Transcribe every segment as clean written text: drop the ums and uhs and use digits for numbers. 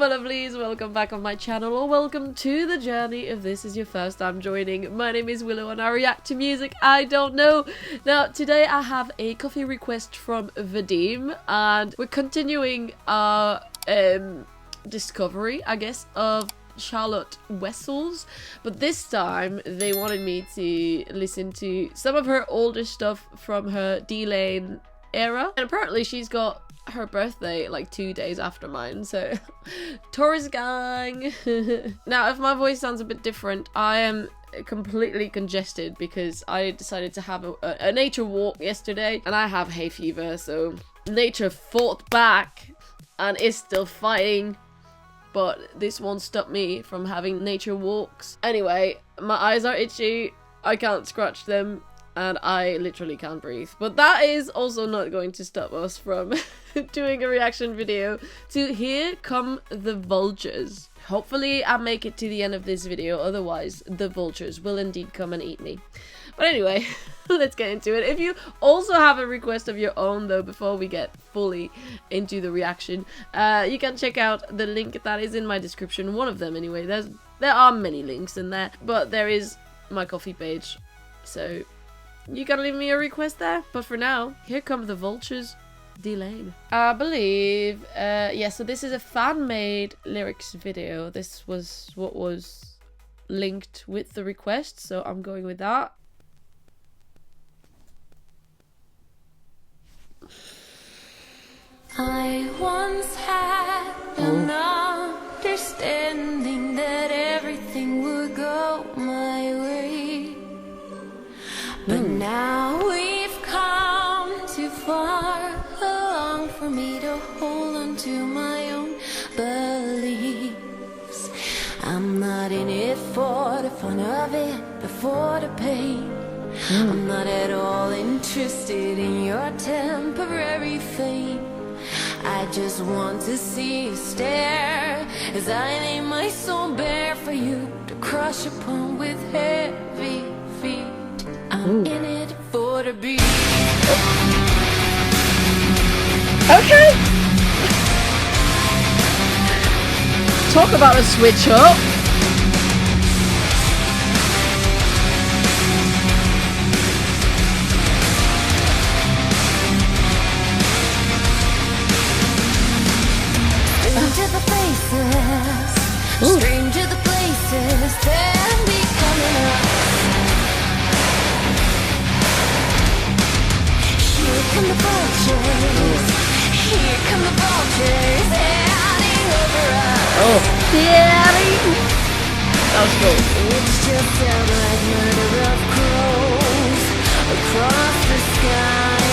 my lovelies, welcome back on my channel, or welcome to the journey if this is your first time joining. My name is Willow and I react to music I don't know. Now today I have a coffee request from Vadim and we're continuing our discovery, I guess, of Charlotte Wessels, but this time they wanted me to listen to some of her older stuff from her DELAIN era, and apparently she's got her birthday like 2 days after mine, so Taurus gang. Now if my voice sounds a bit different, I am completely congested because I decided to have a nature walk yesterday and I have hay fever, so nature fought back and is still fighting, but this won't stop me from having nature walks. Anyway, my eyes are itchy, I can't scratch them, and I literally can't breathe. But that is also not going to stop us from doing a reaction video to Here Come the Vultures. Hopefully I make it to the end of this video, otherwise the vultures will indeed come and eat me. But anyway, let's get into it. If you also have a request of your own though, before we get fully into the reaction, you can check out the link that is in my description, one of them anyway. There are many links in there, but there is my Ko-fi page, so you can leave me a request there. But for now, Here Come the Vultures, DELAIN. I believe, yeah, so this is a fan-made lyrics video. This was what was linked with the request, so I'm going with that. I once had an understanding that everything would go my way, but now we've come too far along for me to hold on to my own beliefs. I'm not in it for the fun of it, but for the pain. I'm not at all interested in your temporary fame. I just want to see you stare as I lay my soul bare for you to crush upon with heavy feet. I'm in it for the beat. Okay. Talk about a switch up. Stranger the places that be coming up. Here come the vultures. Here come the vultures, heading over us. Oh, daddy! That was cool. It's just sound like murder of crows across the sky.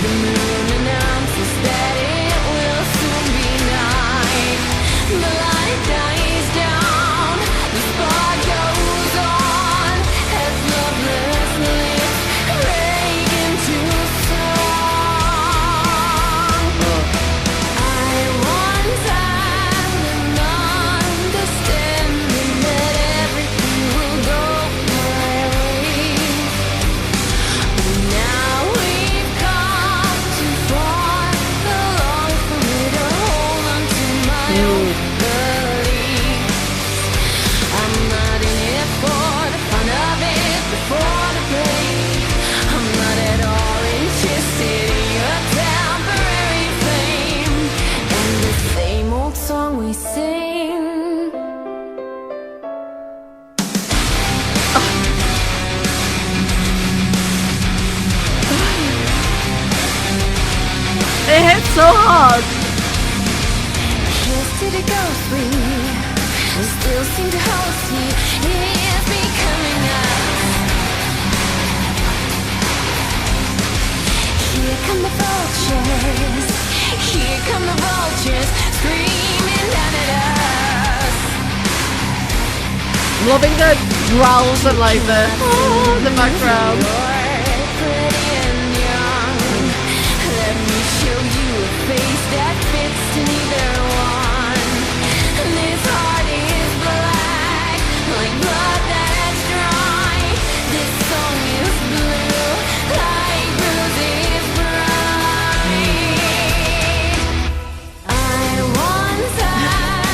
The moon announces that it will soon be night. The light dies down, the spark goes on as loveless lips break into song. I once had an understanding that everything will go my way, but now we've come too far along for me to hold on to my own. Song we sing. It hits so hard. Here's to the ghost we still seem to host me. It's becoming us. Here come the vultures. Here come the vultures, screaming down at us. Loving the growls and like the background. You're pretty and young. Let me show you a face that fits to neither one. This heart is black, like blood that's dry. This song is blue, like bruises bright. I once had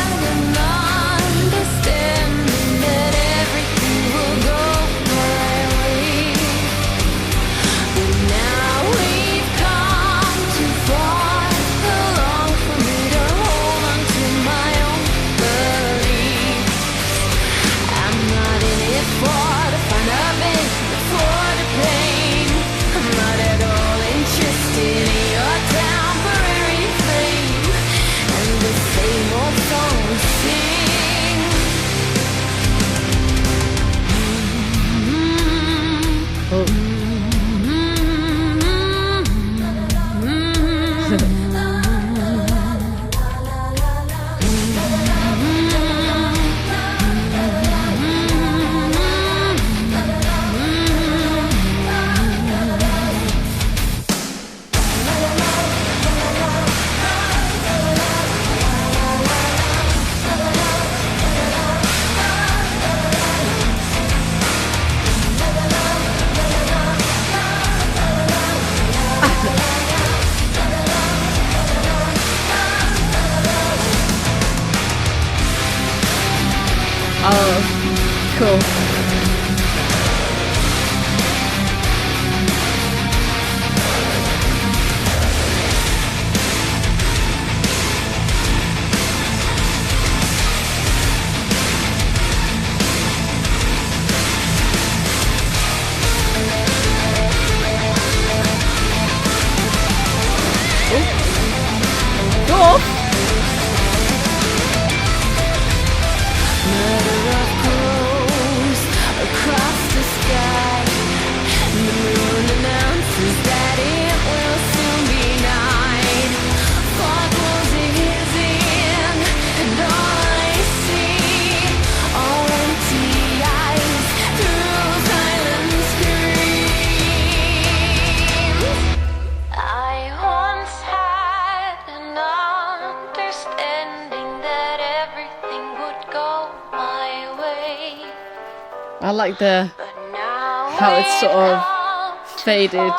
I like the But now how it's sort of too faded.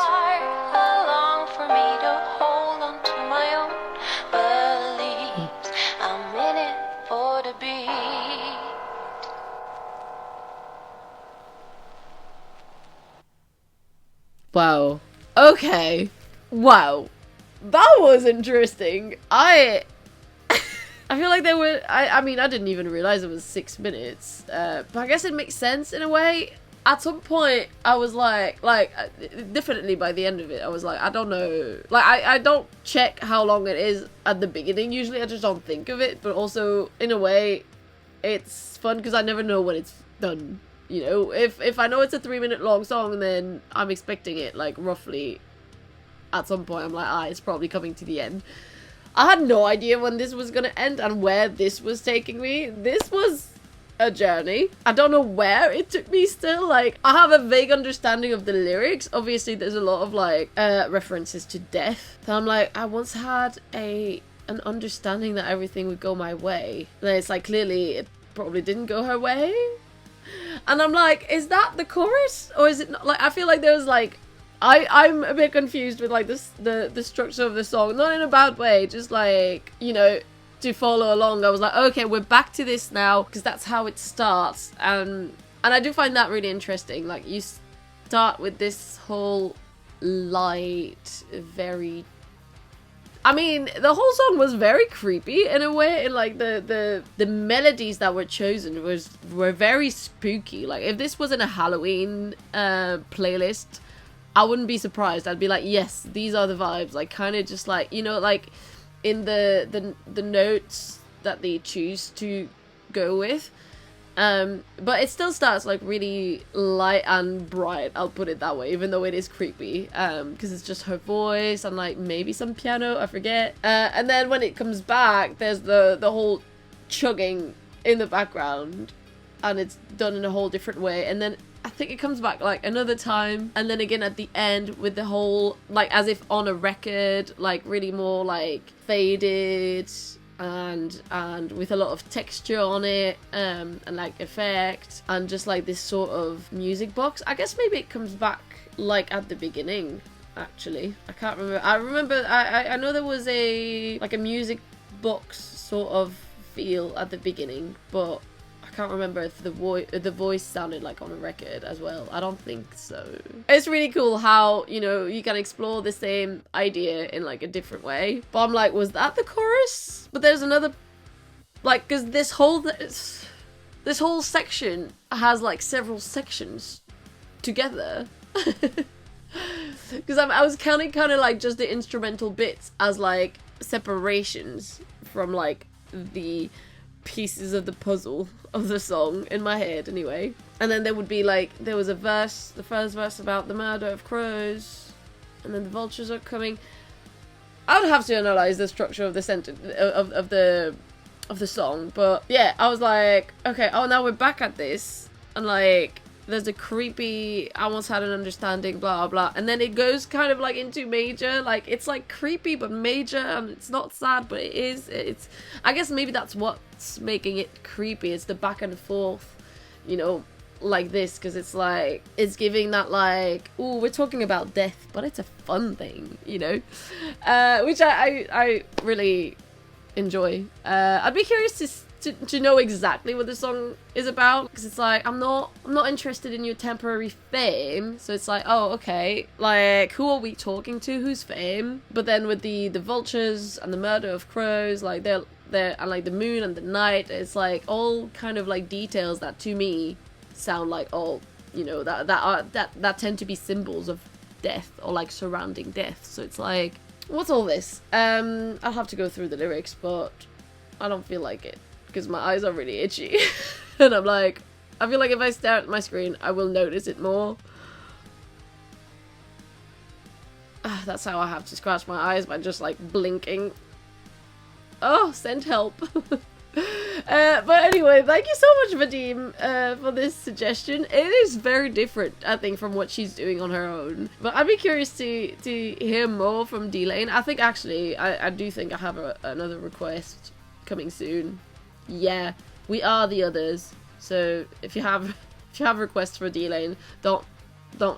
far along for me to hold on to my own beliefs. I'm in it for the beat. Wow. Okay. Wow. That was interesting. I feel like they were... I mean, I didn't even realize it was 6 minutes. But I guess it makes sense in a way. At some point, I was like, definitely by the end of it, I was like, I don't know. Like, I don't check how long it is at the beginning. Usually, I just don't think of it. But also, in a way, it's fun because I never know when it's done. You know, if I know it's a 3-minute long song, then I'm expecting it, like, roughly at some point. I'm like, it's probably coming to the end. I had no idea when this was gonna end and where this was taking me. This was a journey. I don't know where it took me still. Like, I have a vague understanding of the lyrics. Obviously, there's a lot of, like, references to death. So I'm like, I once had an understanding that everything would go my way. Then it's like, clearly, it probably didn't go her way. And I'm like, is that the chorus? Or is it not? Like, I feel like there's like, I'm a bit confused with like this, the structure of the song. Not in a bad way, just like, you know, to follow along. I was like, okay, we're back to this now, because that's how it starts. And I do find that really interesting. Like, you start with this whole light, very... I mean, the whole song was very creepy in a way, and like the melodies that were chosen were very spooky. Like, if this wasn't a Halloween playlist, I wouldn't be surprised. I'd be like, yes, these are the vibes. Like, kind of just like, you know, like in the notes that they choose to go with. But it still starts like really light and bright, I'll put it that way, even though it is creepy, because it's just her voice and like maybe some piano, I forget. And then when it comes back, there's the whole chugging in the background, and it's done in a whole different way. And then I think it comes back like another time, and then again at the end with the whole, like, as if on a record, like really more like faded, and with a lot of texture on it, and like effect, and just like this sort of music box. I guess maybe it comes back like at the beginning, actually. I can't remember. I know there was a like a music box sort of feel at the beginning, but I can't remember if the voice sounded like on a record as well. I don't think so. It's really cool how, you know, you can explore the same idea in like a different way. But I'm like, was that the chorus? But there's another, like, because this whole section has like several sections together. Because I was counting kind of like just the instrumental bits as like separations from like the pieces of the puzzle of the song in my head anyway. And then there would be like, there was a verse, the first verse about the murder of crows, and then the vultures are coming. I would have to analyze the structure of the sentence of the song, but yeah, I was like, okay, oh, now we're back at this, and like there's a creepy, I once had an understanding, blah blah, and then it goes kind of like into major, like it's like creepy but major, and it's not sad, but it is. It's, I guess maybe that's what's making it creepy. It's the back and forth, you know, like this, because it's like, it's giving that like, oh, we're talking about death, but it's a fun thing, you know, which I really enjoy. I'd be curious to know exactly what the song is about, because it's like, I'm not interested in your temporary fame. So it's like, oh, okay, like, who are we talking to? Who's fame? But then with the vultures and the murder of crows, like they're and like the moon and the night, it's like all kind of like details that to me sound like, all, you know, that tend to be symbols of death or like surrounding death. So it's like, what's all this? I'll have to go through the lyrics, but I don't feel like it, because my eyes are really itchy. And I'm like, I feel like if I stare at my screen, I will notice it more. That's how I have to scratch my eyes, by just like blinking. Oh, send help. But anyway, thank you so much, Vadim, for this suggestion. It is very different, I think, from what she's doing on her own. But I'd be curious to hear more from DELAIN. I think, actually, I do think I have another request coming soon. Yeah, we are the others. So if you have If you have requests for DELAIN, don't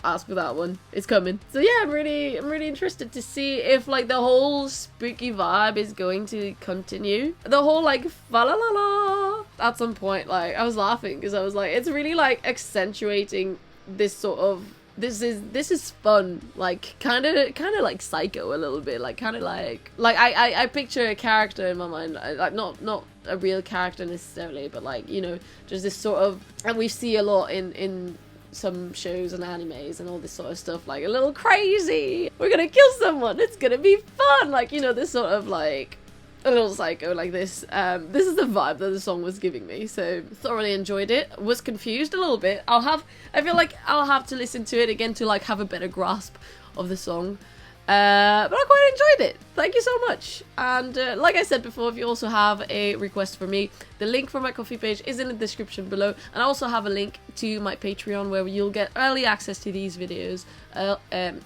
ask for that one. It's coming. So yeah, I'm really interested to see if like the whole spooky vibe is going to continue. The whole like fa la la la. At some point, like I was laughing because I was like, it's really like accentuating this sort of this is fun, like kind of like Psycho a little bit, like kind of like I picture a character in my mind, like not a real character necessarily, but like, you know, just this sort of, and we see a lot in some shows and animes and all this sort of stuff, like a little crazy, we're gonna kill someone, it's gonna be fun, like, you know, this sort of like a little psycho like this. This is the vibe that the song was giving me, so thoroughly enjoyed it. Was confused a little bit. I feel like I'll have to listen to it again to like have a better grasp of the song. But I quite enjoyed it. Thank you so much. And like I said before, if you also have a request for me, the link for my Ko-fi page is in the description below. And I also have a link to my Patreon where you'll get early access to these videos,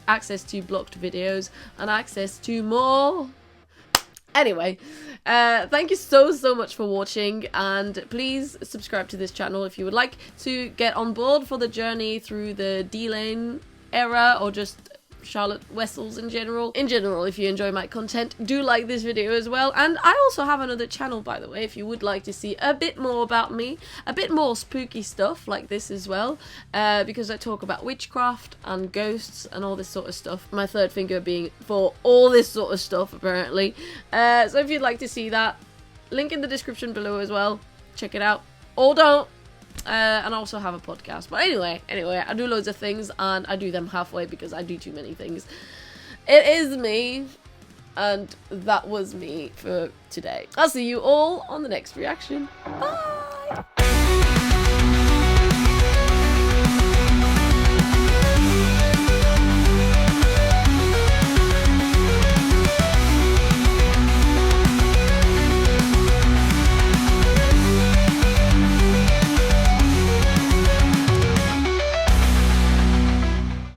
access to blocked videos, and access to more. Anyway, thank you so much for watching, and please subscribe to this channel if you would like to get on board for the journey through the DELAIN era, or just Charlotte Wessels in general. If you enjoy my content, do like this video as well. And I also have another channel, by the way, if you would like to see a bit more about me, a bit more spooky stuff like this as well, because I talk about witchcraft and ghosts and all this sort of stuff, my third finger being for all this sort of stuff apparently. So if you'd like to see that, link in the description below as well, check it out, or don't. And I also have a podcast. But anyway, I do loads of things, and I do them halfway because I do too many things. It is me, and that was me for today. I'll see you all on the next reaction. Bye!